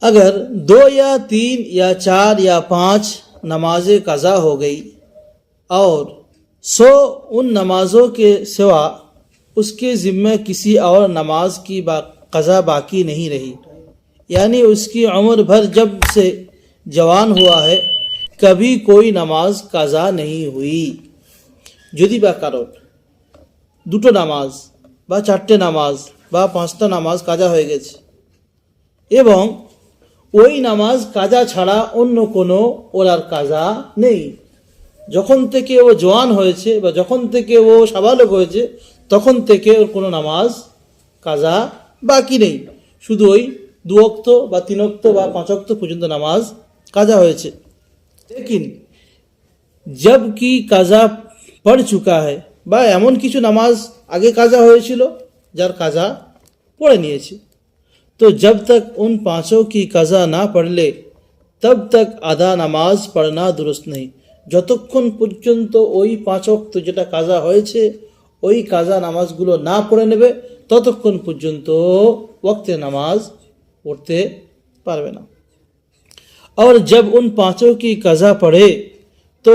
अगर 2 या 3 या 4 या 5 नमाजें कज़ा हो गई और उन नमाजों के सिवा उसके ज़िम्मे किसी और नमाज की कज़ा बाकी नहीं रही, यानी उसकी उम्र भर जब से जवान हुआ है कभी कोई नमाज कज़ा नहीं हुई। যদি বা কারোর দুটো নামাজ বা চারটে নামাজ বা পাঁচটা নামাজ কাজা হয়ে গেছে এবং ওই নামাজ কাজা ছাড়া অন্য কোনো ওর আর কাজা নেই, যখন থেকে ও জওয়ান হয়েছে বা যখন থেকে ও সাবালক হয়েছে তখন থেকে ওর কোনো নামাজ কাজা বাকি নেই, শুধু ওই 2 ওয়াক্ত বা 3 ওয়াক্ত বা 5 ওয়াক্ত পর্যন্ত নামাজ কাজা হয়েছে। लेकिन जब की কাজা पड़ चुका है বা এমন কিছু নামাজ আগে কাজা হয়েছিল যার কাজা পড়ে নিয়েছে, तो जब तक उन पांचों की कज़ा ना पढ़ ले तब तक आधा नमाज पढ़ना दुरुस्त नहीं। যতক্ষণ পর্যন্ত ওই 5 ওয়াক্ত যেটা কাজা হয়েছে ওই কাজা নামাজগুলো না পড়ে নেবে ততক্ষণ পর্যন্ত ওয়াক্তে নামাজ পড়তে পারবে না। और जब उन पांचों की कज़ा पढ़े तो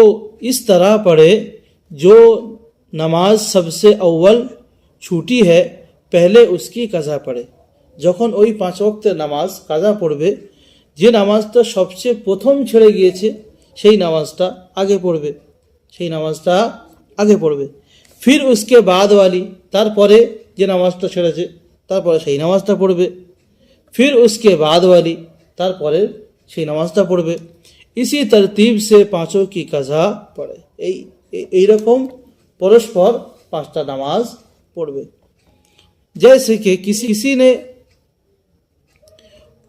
इस तरह पढ़े जो नमाज सबसे अव्वल छूटी है पहले उसकी कज़ा पढ़े। যখন ওই 5 ওয়াক্তের নামাজ কাজা পড়বে যে নামাজটা সবচেয়ে প্রথম ছেড়ে গিয়েছে সেই নামাজটা আগে পড়বে, फिर उसके बाद वाली তারপরে যে নামাজটা ছেড়েছে তারপরে সেই নামাজটা পড়বে, फिर उसके बाद वाली তারপরে সেই নামাজটা পড়বে। इसी तरतीब से पांचों की कज़ा पढ़े। এই রকম পরস্পর 5টা নামাজ পড়বে। जैसे कि किसी ने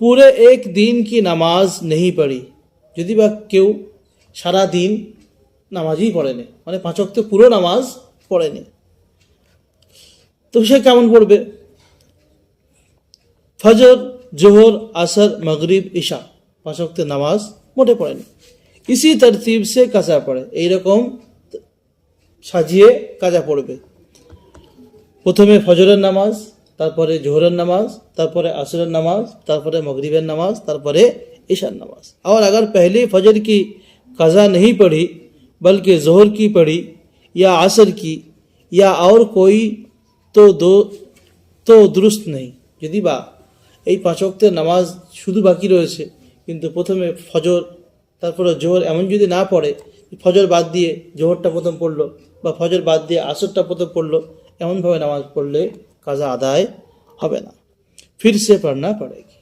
पूरे एक दिन की नमाज नहीं पढ़ी, যদি বা কেউ সারা দিন নামাজই পড়েনি মানে 5 ওয়াক্ত পুরো নামাজ পড়েনি, তো সে কেমন পড়বে? ফজর, জোহর, আসর, মাগরিব, ইশা 5 ওয়াক্তের নামাজ মোটে পড়েনি। इसी तरतीब से কাজা পড়ে, এইরকম সাজিয়ে কাজা পড়বে। প্রথমে ফজরের নামাজ, তারপরে জোহরের नामाज, তারপরে আসরের नामाज, তারপরে मगरिबेर नमाज, তারপরে इशा नमाज। और अगर पहले फजर की कज़ा नहीं पढ़ी बल्कि जोहर की पढ़ी या असर की या और कोई तो दुरुस्त नहीं। যদি বা এই 5 ওয়াক্তের নামাজ শুধু বাকি রয়েছে কিন্তু প্রথমে ফজর তারপরে জোহর এমন যদি না পড়ে, ফজর বাদ দিয়ে জোহরটা প্রথম পড়লো বা ফজর বাদ দিয়ে আসরটা প্রথম পড়লো, এমনভাবে নামাজ পড়লে কাজা আদায় হবে না, फिर से पढ़ना पड़ेगी,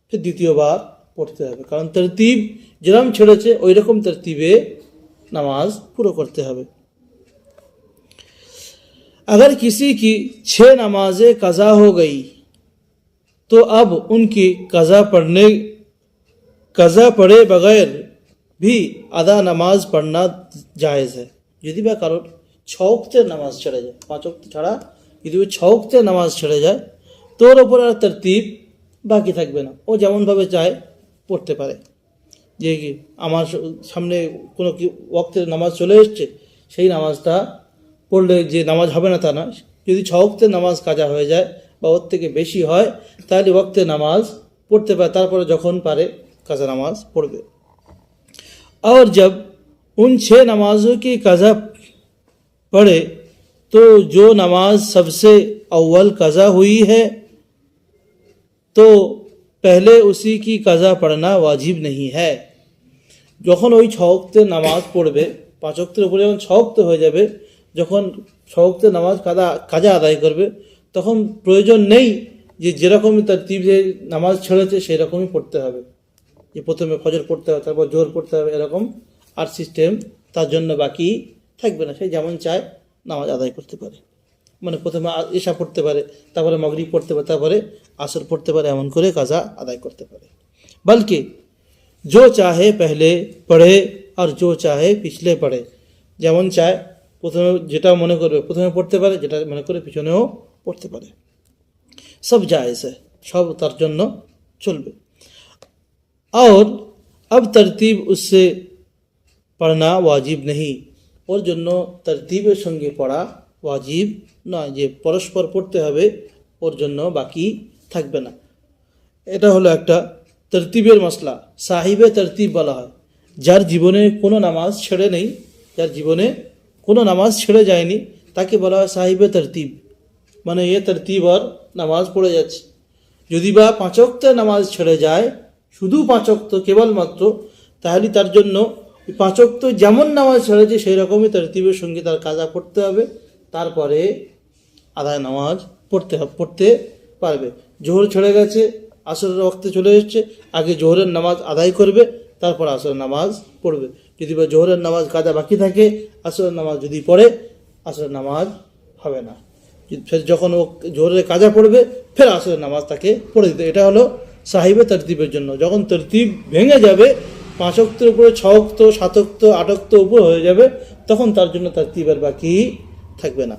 फिर দ্বিতীয়বার পড়তে হবে, কারণ তরতিব যেরকম ছেড়েছে ওই রকম তরতিবে নামাজ পুরো করতে হবে। अगर किसी की 6 नमाजें कज़ा हो गई तो अब उनकी कज़ा पढ़े बगैर भी आधा नमाज पढ़ना जायज़ है। যদি বা কারোর 6 ওয়াক্তের নামাজ ছেড়ে যায়, 5 ওয়াক্ত ছাড়া যদি 6 ওয়াক্তের নামাজ ছেড়ে যায় তোর ওপর আর তরতিব বাকি থাকবে না, ও যেমনভাবে চায় পড়তে পারে। যে কি আমার সামনে কোনো কি ওয়াক্তের নামাজ চলে এসছে সেই নামাজটা পড়লে যে নামাজ হবে না তা না, যদি 6 ওয়াক্তের নামাজ কাজা হয়ে যায় বা ওর থেকে বেশি হয় তাহলে ওয়াক্তের নামাজ পড়তে পারে, তারপরে যখন পারে কাজা নামাজ পড়বে। और जब उन 6 नमाजों की कज़ा पढ़े तो जो नमाज सबसे अव्वल कज़ा हुई है तो पहले उसी की कज़ा पढ़ना वाजिब नहीं है। যখন ওই 6 ওয়াক্তের নামাজ পড়বে, 5 ওয়াক্তের উপরে যখন 6 ওয়াক্ত হয়ে যাবে, যখন 6 ওয়াক্তের নামাজ কাজা আদায় করবে তখন প্রয়োজন নেই যে যেরকমই তরতিবে নামাজ ছেড়েছে সেই রকমই পড়তে হবে, যে প্রথমে ফজর পড়তে হবে তারপর জোহর পড়তে হবে, এরকম আর সিস্টেম তার জন্য বাকি থাকবে না। সে যেমন চায় নামাজ আদায় করতে পারে, মানে প্রথমে ইশা পড়তে পারে, তারপরে মাগরিব পড়তে পারে, তারপরে আসর পড়তে পারে, এমন করে কাজা আদায় করতে পারে। बल्कि जो चाहे पहले पढ़े और जो चाहे पिछले पढ़े, যেমন চায় প্রথমে যেটা মনে করবে প্রথমে পড়তে পারে, যেটা মনে করে পিছনেও পড়তে পারে, সব জায়েজ है, সব তার জন্য চলবে। और अब तरतीब उससे पढ़ना वाजिब नहीं, ওর জন্য তরতিবের সঙ্গে পড়া ওয়াজিব নয়, যে পরস্পর পড়তে হবে ওর জন্য বাকি থাকবে না। এটা হলো একটা তরতিবের মশলা, সাহিবে তরতিব বলা হয়। যার জীবনে কোনো নামাজ ছেড়ে নেই, যার জীবনে কোনো নামাজ ছেড়ে যায়নি, তাকে বলা হয় সাহিবে তরতিব। মানে এ তরতিব আর নামাজ পড়ে যাচ্ছে। যদি বা 5 ওয়াক্তের নামাজ ছেড়ে যায়, শুধু 5 ওয়াক্ত কেবলমাত্র, তাহলে তার জন্য 5 ওয়াক্ত যেমন নামাজ ছেড়েছে সেই রকমই তরতিবের সঙ্গে তার কাজা পড়তে হবে, তারপরে আদায় নামাজ পড়তে পারবে। জোহর ছেড়ে গেছে, আসরের ওয়াক্তে চলে এসেছে, আগে জোহরের নামাজ আদায় করবে, তারপর আসরের নামাজ পড়বে। যদি বা জোহরের নামাজ কাজা বাকি থাকে, আসরের নামাজ যদি পড়ে, আসরের নামাজ হবে না। ফের যখন ও জোহরের কাজা পড়বে, ফের আসরের নামাজ তাকে পড়ে দিতে। এটা হলো সাহিবে তরতিবের জন্য। যখন তরতিব ভেঙে যাবে, 5 ওয়াক্তের উপরে 6 ওয়াক্ত, 7 ওয়াক্ত, 8 ওয়াক্ত উপর হয়ে যাবে, তখন তার জন্য তরতিব আর বাকি থাকবে না।